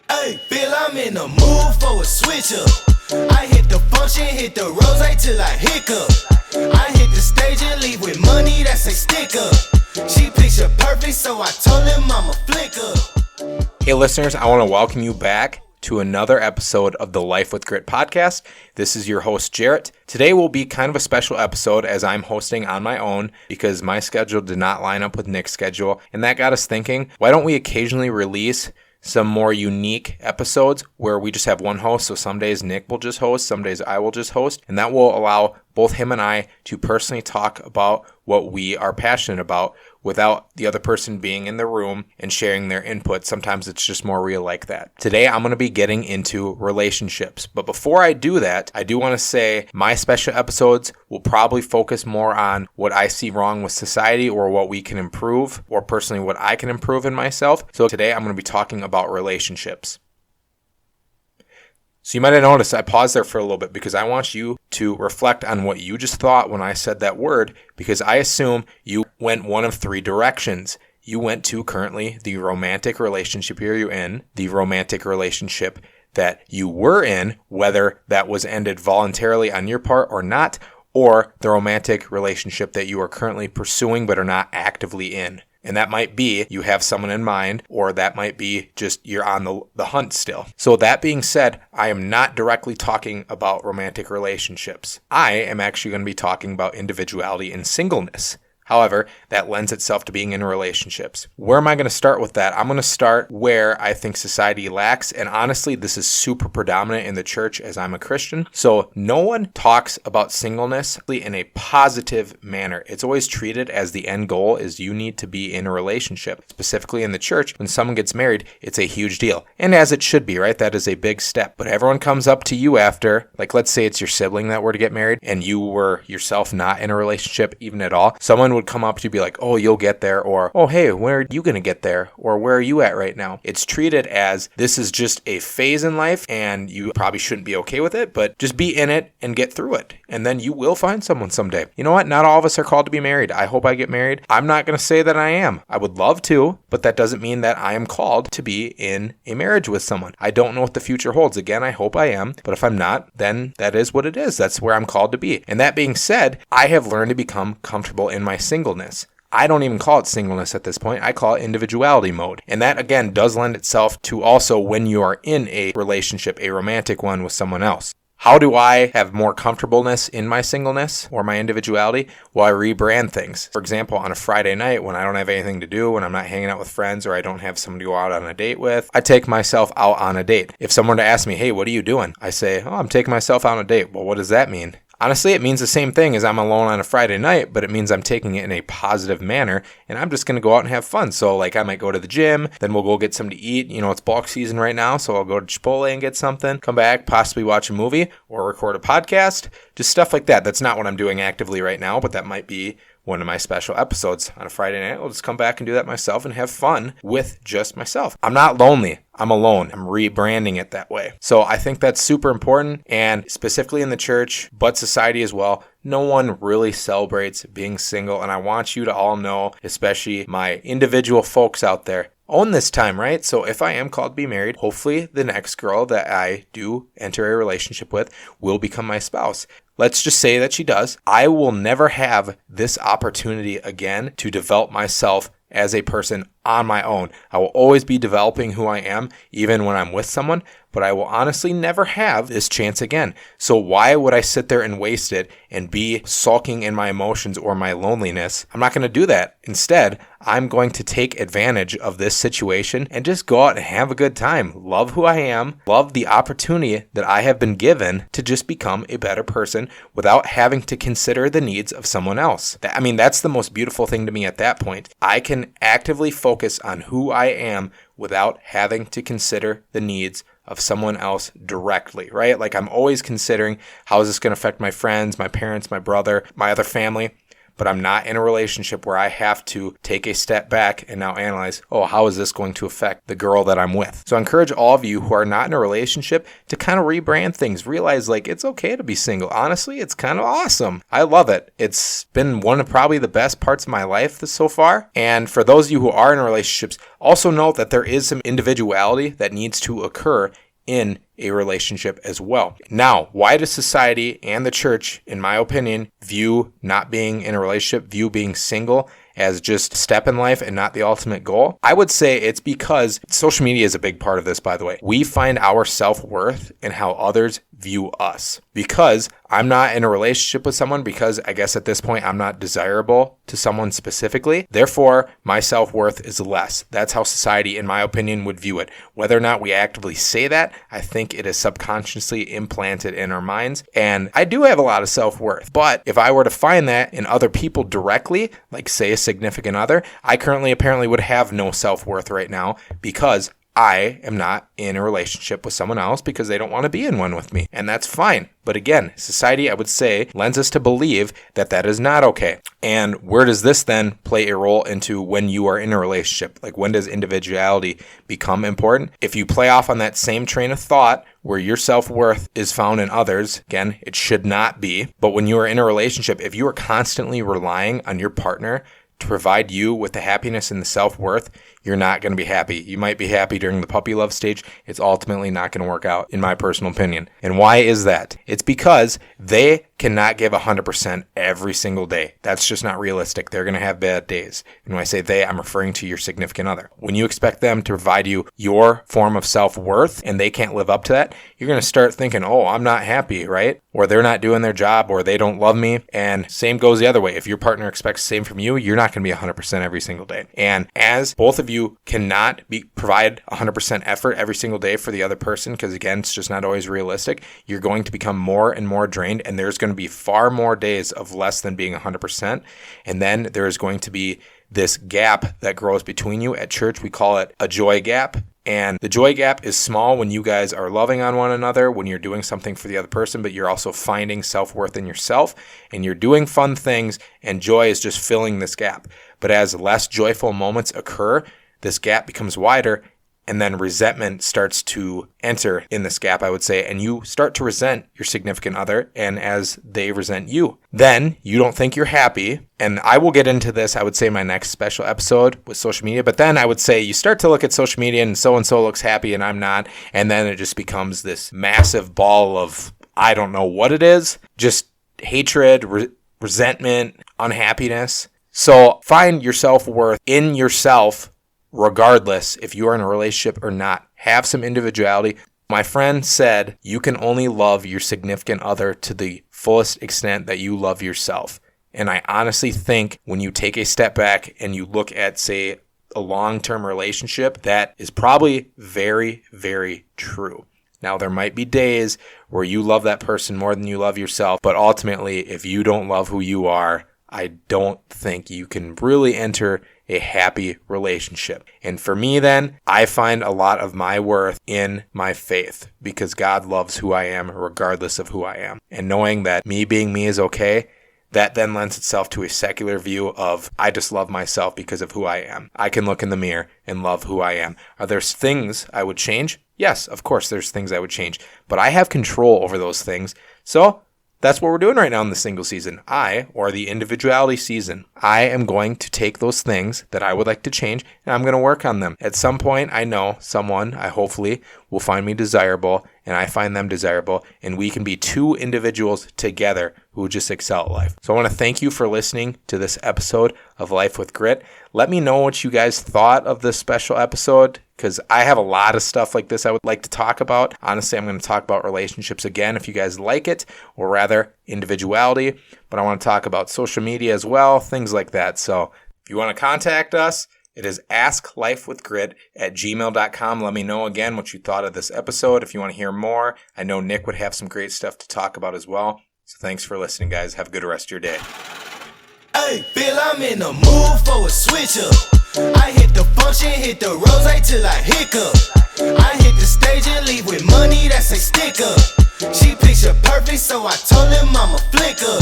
Hey, feel I'm in the mood for a switch up. I hit the function, hit the rose till I hiccup. I hit the stage and leave with money that's a stick up. She picture perfect, so I told him I'm a flick up. Hey listeners, I want to welcome you back to another episode of the Life with Grit podcast. This is your host, Jerit. Today will be kind of a special episode as I'm hosting on my own because my schedule did not line up with Nick's schedule, and that got us thinking, why don't we occasionally release some more unique episodes where we just have one host? So some days Nick will just host, some days I will just host, and that will allow both him and I to personally talk about what we are passionate about without the other person being in the room and sharing their input. Sometimes it's just more real like that. Today, I'm going to be getting into relationships. But before I do that, I do want to say my special episodes will probably focus more on what I see wrong with society or what we can improve, or personally what I can improve in myself. So today, I'm going to be talking about relationships. So you might have noticed I paused there for a little bit because I want you to reflect on what you just thought when I said that word, because I assume you went one of three directions. You went to currently the romantic relationship you're in, the romantic relationship that you were in, whether that was ended voluntarily on your part or not, or the romantic relationship that you are currently pursuing but are not actively in. And that might be you have someone in mind, or that might be just you're on the hunt still. So that being said, I am not directly talking about romantic relationships. I am actually going to be talking about individuality and singleness. However, that lends itself to being in relationships. Where am I going to start with that? I'm going to start where I think society lacks. And honestly, this is super predominant in the church as I'm a Christian. So no one talks about singleness in a positive manner. It's always treated as the end goal is you need to be in a relationship. Specifically in the church, when someone gets married, it's a huge deal. And as it should be, right? That is a big step. But everyone comes up to you after, like let's say it's your sibling that were to get married and you were yourself not in a relationship even at all. Someone would come up to you and be like, oh, you'll get there, or oh, hey, where are you going to get there, or where are you at right now? It's treated as this is just a phase in life and you probably shouldn't be okay with it, but just be in it and get through it. And then you will find someone someday. You know what? Not all of us are called to be married. I hope I get married. I'm not going to say that I am. I would love to, but that doesn't mean that I am called to be in a marriage with someone. I don't know what the future holds. Again, I hope I am, but if I'm not, then that is what it is. That's where I'm called to be. And that being said, I have learned to become comfortable in my singleness. I don't even call it singleness at this point. I call it individuality mode. And that, again, does lend itself to also when you are in a relationship, a romantic one with someone else. How do I have more comfortableness in my singleness or my individuality? Well, I rebrand things. For example, on a Friday night when I don't have anything to do, when I'm not hanging out with friends or I don't have someone to go out on a date with, I take myself out on a date. If someone were to ask me, hey, what are you doing? I say, oh, I'm taking myself out on a date. Well, what does that mean? Honestly, it means the same thing as I'm alone on a Friday night, but it means I'm taking it in a positive manner, and I'm just going to go out and have fun. So, like, I might go to the gym, then we'll go get something to eat. You know, it's bulk season right now, so I'll go to Chipotle and get something, come back, possibly watch a movie or record a podcast, just stuff like that. That's not what I'm doing actively right now, but that might be one of my special episodes on a Friday night. I'll just come back and do that myself and have fun with just myself. I'm not lonely. I'm alone. I'm rebranding it that way. So I think that's super important, and specifically in the church, but society as well, no one really celebrates being single. And I want you to all know, especially my individual folks out there, own this time, right? So if I am called to be married, hopefully the next girl that I do enter a relationship with will become my spouse. Let's just say that she does. I will never have this opportunity again to develop myself as a person on my own. I will always be developing who I am, even when I'm with someone, but I will honestly never have this chance again. So why would I sit there and waste it and be sulking in my emotions or my loneliness? I'm not going to do that. Instead, I'm going to take advantage of this situation and just go out and have a good time. Love who I am, love the opportunity that I have been given to just become a better person without having to consider the needs of someone else. That's the most beautiful thing to me at that point. I can actively focus on who I am without having to consider the needs of someone else directly, right? Like I'm always considering how is this going to affect my friends, my parents, my brother, my other family. but I'm not in a relationship where I have to take a step back and now analyze, oh, how is this going to affect the girl that I'm with? So I encourage all of you who are not in a relationship to kind of rebrand things. Realize like it's okay to be single. Honestly, it's kind of awesome. I love it. It's been one of probably the best parts of my life so far. And for those of you who are in relationships, also note that there is some individuality that needs to occur in a relationship as well. Now, why does society and the church, in my opinion, view not being in a relationship, view being single as just a step in life and not the ultimate goal? I would say it's because social media is a big part of this, by the way. We find our self-worth in how others view us. Because I'm not in a relationship with someone, because I guess at this point I'm not desirable to someone specifically, therefore my self-worth is less. That's how society, in my opinion, would view it. Whether or not we actively say that, I think it is subconsciously implanted in our minds. And I do have a lot of self-worth, but if I were to find that in other people directly, like say a significant other, I currently apparently would have no self-worth right now because I am not in a relationship with someone else because they don't want to be in one with me. And that's fine. But again, society, I would say, lends us to believe that that is not okay. And where does this then play a role into when you are in a relationship? Like, when does individuality become important? If you play off on that same train of thought where your self-worth is found in others, again, it should not be. But when you are in a relationship, if you are constantly relying on your partner to provide you with the happiness and the self-worth, you're not going to be happy. You might be happy during the puppy love stage. It's ultimately not going to work out, in my personal opinion. And why is that? It's because they cannot give 100% every single day. That's just not realistic. They're going to have bad days. And when I say they, I'm referring to your significant other. When you expect them to provide you your form of self-worth and they can't live up to that, you're going to start thinking, oh, I'm not happy, right? Or they're not doing their job, or they don't love me. And same goes the other way. If your partner expects the same from you, you're not going to be 100% every single day. And as both of you cannot provide 100% effort every single day for the other person, because again, it's just not always realistic, you're going to become more and more drained, and there's going to be far more days of less than being 100%. And then there is going to be this gap that grows between you. At church, we call it a joy gap. And the joy gap is small when you guys are loving on one another, when you're doing something for the other person, but you're also finding self-worth in yourself and you're doing fun things, and joy is just filling this gap. But as less joyful moments occur, this gap becomes wider, and then resentment starts to enter in this gap, I would say, and you start to resent your significant other, and as they resent you, then you don't think you're happy. And I will get into this, I would say, in my next special episode with social media, but then I would say you start to look at social media and so looks happy and I'm not, and then it just becomes this massive ball of, I don't know what it is, just hatred, resentment, unhappiness. So find your self-worth in yourself, regardless if you are in a relationship or not. Have some individuality. My friend said you can only love your significant other to the fullest extent that you love yourself. And I honestly think when you take a step back and you look at, say, a long-term relationship, that is probably very, very true. Now, there might be days where you love that person more than you love yourself, but ultimately, if you don't love who you are, I don't think you can really enter a happy relationship. And for me then, I find a lot of my worth in my faith, because God loves who I am regardless of who I am. And knowing that me being me is okay, that then lends itself to a secular view of, I just love myself because of who I am. I can look in the mirror and love who I am. Are there things I would change? Yes, of course there's things I would change, but I have control over those things. So that's what we're doing right now in the single season. Or the individuality season, I am going to take those things that I would like to change and I'm going to work on them. At some point, I know someone, I hopefully, will find me desirable and I find them desirable, and we can be two individuals together who just excel at life. So I want to thank you for listening to this episode of Life with Grit. Let me know what you guys thought of this special episode, because I have a lot of stuff like this I would like to talk about. Honestly, I'm going to talk about relationships again if you guys like it, or rather individuality, but I want to talk about social media as well, things like that. So if you want to contact us, it is asklifewithgrit@gmail.com. Let me know again what you thought of this episode. If you want to hear more, I know Nick would have some great stuff to talk about as well. So thanks for listening, guys. Have a good rest of your day. Hey, Bill, I'm in the mood for a switch up. I hit the function, hit the rose till I hiccup. I hit the stage and leave with money that's a stick up. She picture perfect, so I told him I'm a flick up.